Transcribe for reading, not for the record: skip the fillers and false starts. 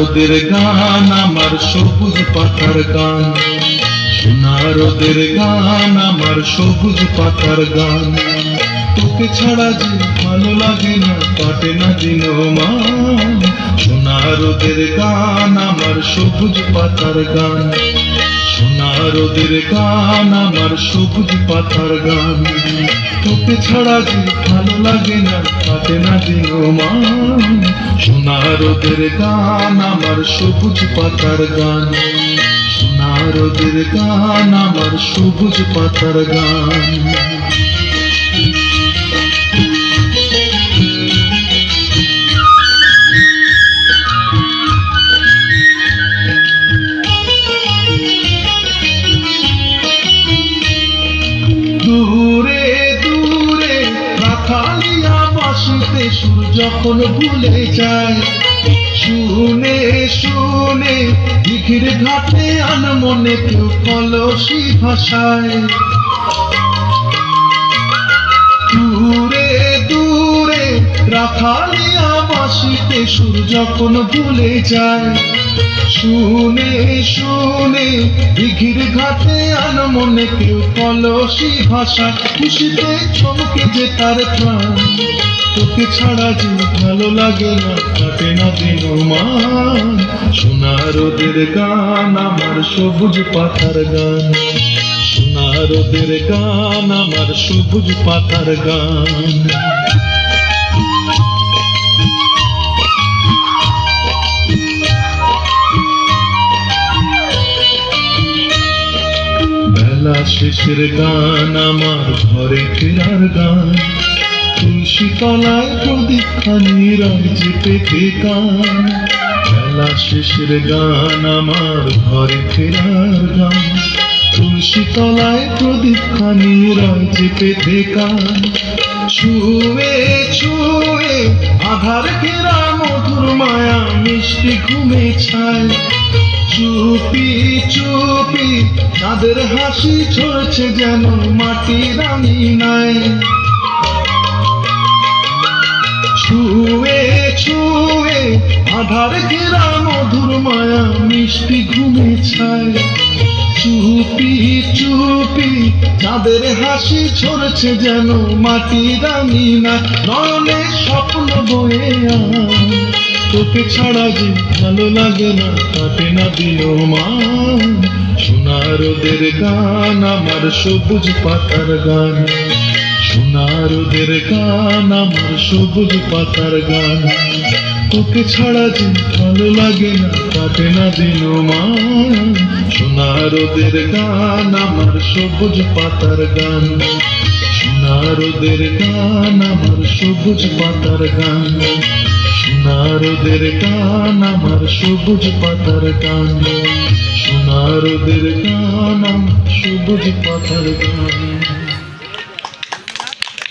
রোদের গান আমার সবুজ পাতার গান, সোনা রোদের গান আমার সবুজ পাতার গান। তোকে ছাড়া যে ভালো লাগে না, কাটে না দিন মান। সোনা রোদের গান আমার সবুজ পাতার গান, সোনা রোদের গান আমার সবুজ পাতার গান। তোকে ছাড়া যে ভালো লাগে না, কাটে না দিন মান। সোনা রোদের গান আমার সবুজ পাতার গান, সোনা রোদের গান আমার সবুজ পাতার গান। দূরে দূরে রাখালিয়া বাঁশিতে সুর যখন ভুলে যায়, শুনে শুনে দিঘির ঘাটে আনমনে কেউ কলসি ভাষায়। দূরে দূরে রাখালিয়া বাঁশিতে সুর যখন ভুলে যায়, শুনে শুনে দিঘির ঘাটে আনমনে কেউ কলসি ভাষা। খুশিতে চমকে যে তার প্রাণ, তোকে ছাড়া যে ভালো লাগে না, কাটে না দিন মান। সোনা রোদের গান আমার সবুজ পাতার গান, সোনা রোদের গান আমার সবুজ পাতার গান। বেলা শেষের গান আমার ঘরে ফেরার গান, তুলসী তলায় প্রদীপ খানি রয় যে পেতে গান। বেলা শেষের গান আমার ঘরে ফেরার গান, তুলসী তলায় প্রদীপ খানি রয় যে পেতে গান। ছুঁয়ে ছুঁয়ে আধার ঘেরা মধুর মায়া মিষ্টি ঘুমে ছায়, চুপি চুপি তাদের হাসি ঝরছে যেন মাটির আঙিনায়। ছুঁয়ে ছুঁয়ে আধার ঘেরা মধুর মায়া মিষ্টি ঘুমে ছায়, চুপি চুপি তাদের হাসি ঝরছে যেন মাটির আঙিনায়। নয়নে স্বপ্ন বয়ে আয়, তোকে ছাড়া যে ভালো লাগে না, কাটে না দিন মান। সোনা রোদের গান আমার সবুজ পাতার গান, সোনা রোদের গান আমার সবুজ পাতার গান। তোকে ছাড়া যে ভালো লাগে না, কাটে না দিন মান। সোনা রোদের গান আমার সবুজ পাতার গান, সোনা রোদের গান আমার সবুজ পাতার গান, সোনা রোদের গান আমার সবুজ পাতার গান, সোনা রোদের গান আমার সবুজ পাতার গান।